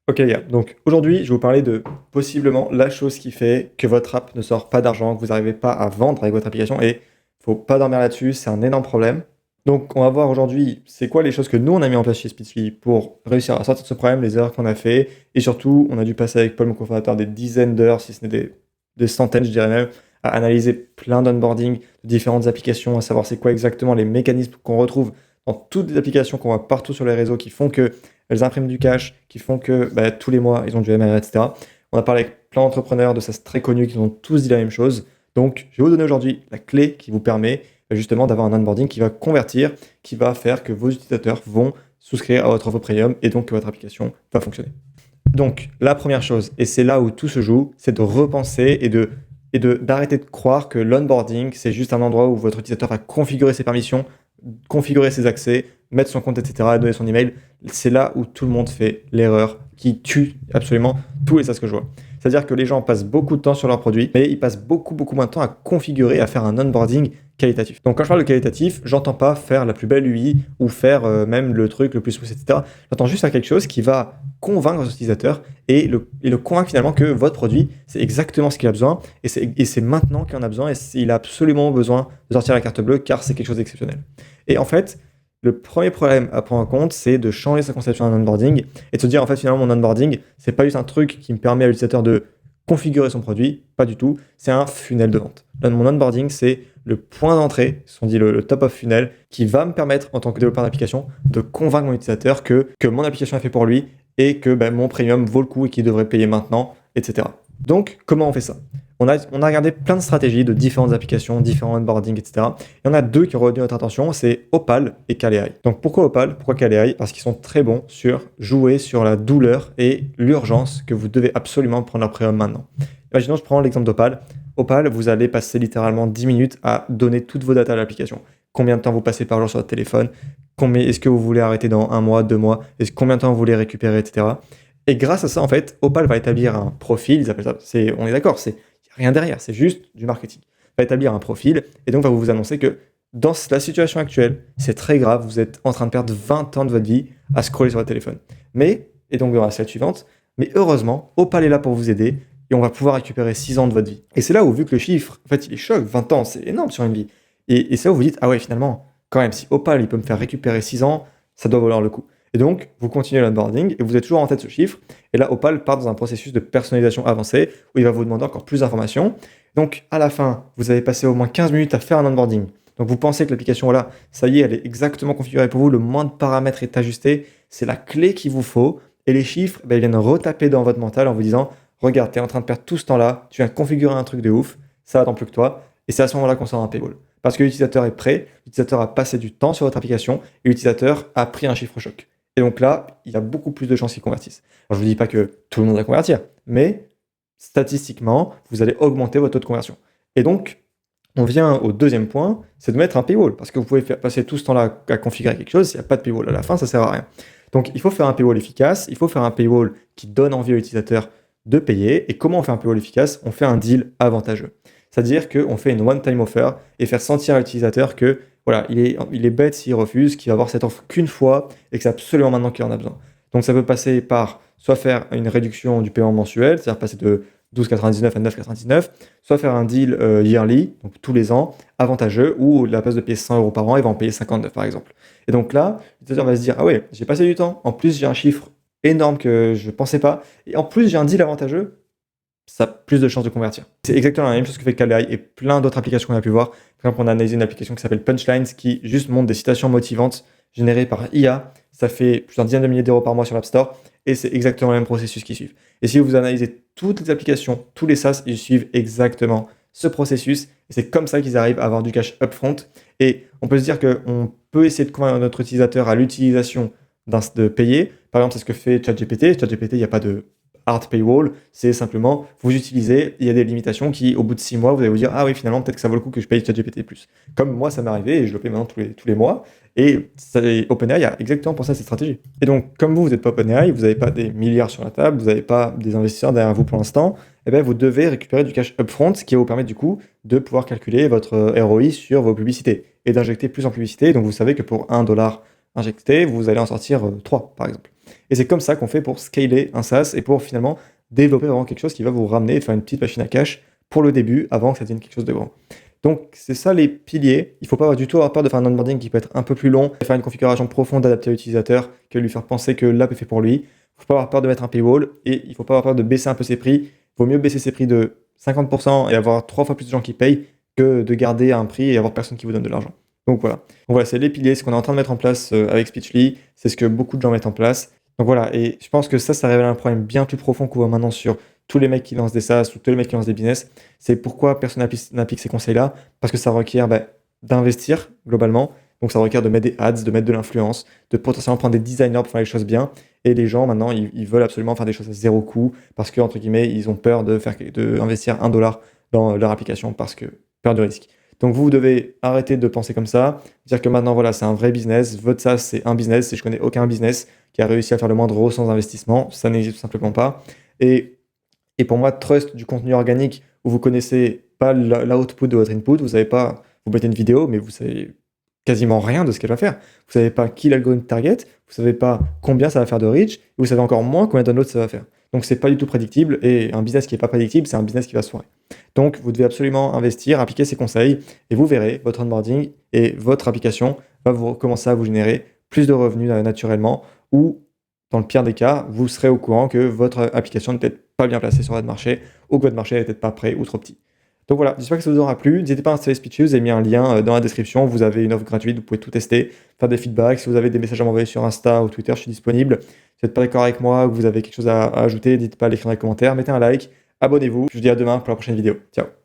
Ok les gars, donc aujourd'hui je vais vous parler de possiblement la chose qui fait que votre app ne sort pas d'argent, que vous n'arrivez pas à vendre avec votre application et faut pas dormir là-dessus, c'est un énorme problème. Donc on va voir aujourd'hui c'est quoi les choses que nous on a mis en place chez Speedfly pour réussir à sortir de ce problème, les erreurs qu'on a fait et surtout on a dû passer avec Paul, mon cofondateur, des dizaines d'heures, si ce n'est des centaines je dirais même, à analyser plein d'onboarding de différentes applications, à savoir c'est quoi exactement les mécanismes qu'on retrouve dans toutes les applications qu'on voit partout sur les réseaux qui font que elles impriment du cash, qui font que tous les mois, ils ont du MRR, etc. On a parlé avec plein d'entrepreneurs de SaaS très connus qui ont tous dit la même chose. Donc, je vais vous donner aujourd'hui la clé qui vous permet justement d'avoir un onboarding qui va convertir, qui va faire que vos utilisateurs vont souscrire à votre offre premium et donc que votre application va fonctionner. Donc, la première chose, et c'est là où tout se joue, c'est de repenser d'arrêter de croire que l'onboarding, c'est juste un endroit où votre utilisateur va configurer ses permissions, configurer ses accès, mettre son compte, etc., donner son email. C'est là où tout le monde fait l'erreur qui tue absolument tous les SaaS que je vois. C'est-à-dire que les gens passent beaucoup de temps sur leurs produits, mais ils passent beaucoup moins de temps à configurer, à faire un onboarding qualitatif. Donc quand je parle de qualitatif, j'entends pas faire la plus belle UI ou faire même le truc le plus smooth, etc. J'entends juste faire quelque chose qui va convaincre votre utilisateur et le convaincre finalement que votre produit, c'est exactement ce qu'il a besoin et c'est maintenant qu'il en a besoin et il a absolument besoin de sortir la carte bleue car c'est quelque chose d'exceptionnel. Et en fait, le premier problème à prendre en compte, c'est de changer sa conception d'un onboarding et de se dire, en fait, finalement, mon onboarding, c'est pas juste un truc qui me permet à l'utilisateur de configurer son produit, pas du tout, c'est un funnel de vente. Là, mon onboarding, c'est le point d'entrée, on dit le top of funnel, qui va me permettre, en tant que développeur d'application, de convaincre mon utilisateur que mon application est faite pour lui et que mon premium vaut le coup et qu'il devrait payer maintenant, etc. Donc, comment on fait ça ? On a regardé plein de stratégies de différentes applications, différents onboarding, etc. Il y en a deux qui ont retenu notre attention, c'est Opal et Kalei. Donc pourquoi Opal ? Pourquoi Kalei ? Parce qu'ils sont très bons sur jouer sur la douleur et l'urgence que vous devez absolument prendre leur premium maintenant. Imaginons, je prends l'exemple d'Opal. Opal, vous allez passer littéralement 10 minutes à donner toutes vos datas à l'application. Combien de temps vous passez par jour sur votre téléphone ? Est-ce que vous voulez arrêter dans 1 mois, 2 mois ? Combien de temps vous voulez récupérer, etc. Et grâce à ça, en fait, Opal va établir un profil, ils appellent ça, on est d'accord, c'est rien derrière, c'est juste du marketing. Va établir un profil et donc va vous annoncer que dans la situation actuelle, c'est très grave, vous êtes en train de perdre 20 ans de votre vie à scroller sur votre téléphone. Et donc dans la slide suivante, mais heureusement, Opal est là pour vous aider et on va pouvoir récupérer 6 ans de votre vie. Et c'est là où, vu que le chiffre, en fait, il est choc, 20 ans, c'est énorme sur une vie. Et c'est là où vous dites, ah ouais, finalement, quand même, si Opal, il peut me faire récupérer 6 ans, ça doit valoir le coup. Et donc, vous continuez l'onboarding et vous êtes toujours en tête de ce chiffre. Et là, Opal part dans un processus de personnalisation avancé où il va vous demander encore plus d'informations. Donc, à la fin, vous avez passé au moins 15 minutes à faire un onboarding. Donc, vous pensez que l'application, voilà, ça y est, elle est exactement configurée pour vous. Le moins de paramètres est ajusté. C'est la clé qu'il vous faut. Et les chiffres, ils viennent retaper dans votre mental en vous disant, regarde, tu es en train de perdre tout ce temps-là. Tu viens de configurer un truc de ouf. Ça attend plus que toi. Et c'est à ce moment-là qu'on sort un paywall. Parce que l'utilisateur est prêt, l'utilisateur a passé du temps sur votre application et l'utilisateur a pris un chiffre choc. Et donc là, il y a beaucoup plus de chances qu'ils convertissent. Alors, je ne vous dis pas que tout le monde va convertir, mais statistiquement, vous allez augmenter votre taux de conversion. Et donc, on vient au deuxième point, c'est de mettre un paywall. Parce que vous pouvez passer tout ce temps-là à configurer quelque chose, s'il n'y a pas de paywall à la fin, ça ne sert à rien. Donc, il faut faire un paywall efficace, il faut faire un paywall qui donne envie à l'utilisateur de payer. Et comment on fait un paywall efficace ? On fait un deal avantageux. C'est-à-dire qu'on fait une one-time offer et faire sentir à l'utilisateur que voilà, il est bête s'il refuse, qu'il va avoir cette offre qu'une fois et que c'est absolument maintenant qu'il en a besoin. Donc ça peut passer par soit faire une réduction du paiement mensuel, c'est-à-dire passer de 12,99 à 9,99, soit faire un deal yearly, donc tous les ans, avantageux, où la place de payer 100 € par an, il va en payer 59 par exemple. Et donc là, l'utilisateur va se dire, ah ouais, j'ai passé du temps, en plus j'ai un chiffre énorme que je ne pensais pas, et en plus j'ai un deal avantageux, ça a plus de chances de convertir. C'est exactement la même chose que fait Kalei et plein d'autres applications qu'on a pu voir. Par exemple, on a analysé une application qui s'appelle Punchlines qui juste montre des citations motivantes générées par IA. Ça fait plusieurs dizaines de milliers d'euros par mois sur l'App Store et c'est exactement le même processus qui suivent. Et si vous analysez toutes les applications, tous les SaaS, ils suivent exactement ce processus et c'est comme ça qu'ils arrivent à avoir du cash upfront. Et on peut se dire qu'on peut essayer de convaincre notre utilisateur à l'utilisation de payer. Par exemple, c'est ce que fait ChatGPT. ChatGPT, il n'y a pas de hard paywall, c'est simplement vous utilisez, il y a des limitations qui, au bout de 6 mois, vous allez vous dire ah oui, finalement, peut-être que ça vaut le coup que je paye ChatGPT+. Comme moi, ça m'est arrivé et je le paye maintenant tous les mois. Et OpenAI a exactement pour ça cette stratégie. Et donc, comme vous n'êtes pas OpenAI, vous n'avez pas des milliards sur la table, vous n'avez pas des investisseurs derrière vous pour l'instant, et bien vous devez récupérer du cash upfront, ce qui va vous permettre du coup de pouvoir calculer votre ROI sur vos publicités et d'injecter plus en publicité. Donc, vous savez que pour $1 injecté, vous allez en sortir 3, par exemple. Et c'est comme ça qu'on fait pour scaler un SaaS et pour finalement développer vraiment quelque chose qui va vous ramener et faire une petite machine à cash pour le début avant que ça devienne quelque chose de grand. Donc, c'est ça les piliers. Il ne faut pas du tout avoir peur de faire un onboarding qui peut être un peu plus long, de faire une configuration profonde adaptée à l'utilisateur, que lui faire penser que l'app est fait pour lui. Il ne faut pas avoir peur de mettre un paywall et il ne faut pas avoir peur de baisser un peu ses prix. Il vaut mieux baisser ses prix de 50% et avoir 3 fois plus de gens qui payent que de garder un prix et avoir personne qui vous donne de l'argent. Donc voilà, c'est les piliers, ce qu'on est en train de mettre en place avec Speechly, c'est ce que beaucoup de gens mettent en place. Donc voilà, et je pense que ça révèle un problème bien plus profond qu'on voit maintenant sur tous les mecs qui lancent des SaaS ou tous les mecs qui lancent des business. C'est pourquoi personne n'applique ces conseils-là, parce que ça requiert d'investir globalement. Donc ça requiert de mettre des ads, de mettre de l'influence, de potentiellement prendre des designers pour faire les choses bien. Et les gens maintenant, ils veulent absolument faire des choses à zéro coût parce que, entre guillemets, ils ont peur d'investir $1 dans leur application parce que peur de risque. Donc vous devez arrêter de penser comme ça, dire que maintenant voilà, c'est un vrai business, votre SaaS c'est un business, et je connais aucun business qui a réussi à faire le moindre euro sans investissement, ça n'existe tout simplement pas. Et pour moi, trust du contenu organique où vous connaissez pas l'output de votre input, vous savez pas, vous mettez une vidéo, mais vous savez quasiment rien de ce qu'elle va faire. Vous savez pas qui l'algorithme target, vous savez pas combien ça va faire de reach, et vous savez encore moins combien de downloads ça va faire. Donc c'est pas du tout prédictible, et un business qui n'est pas prédictible, c'est un business qui va se foirer. Donc vous devez absolument investir, appliquer ces conseils, et vous verrez, votre onboarding et votre application va vous commencer à vous générer plus de revenus naturellement, ou dans le pire des cas, vous serez au courant que votre application n'est peut-être pas bien placée sur votre marché, ou que votre marché n'est peut-être pas prêt ou trop petit. Donc voilà, j'espère que ça vous aura plu. N'hésitez pas à installer Speechly, vous avez mis un lien dans la description. Vous avez une offre gratuite, vous pouvez tout tester, faire des feedbacks. Si vous avez des messages à m'envoyer sur Insta ou Twitter, je suis disponible. Si vous n'êtes pas d'accord avec moi ou que vous avez quelque chose à ajouter, n'hésitez pas à l'écrire dans les commentaires. Mettez un like, abonnez-vous. Je vous dis à demain pour la prochaine vidéo. Ciao.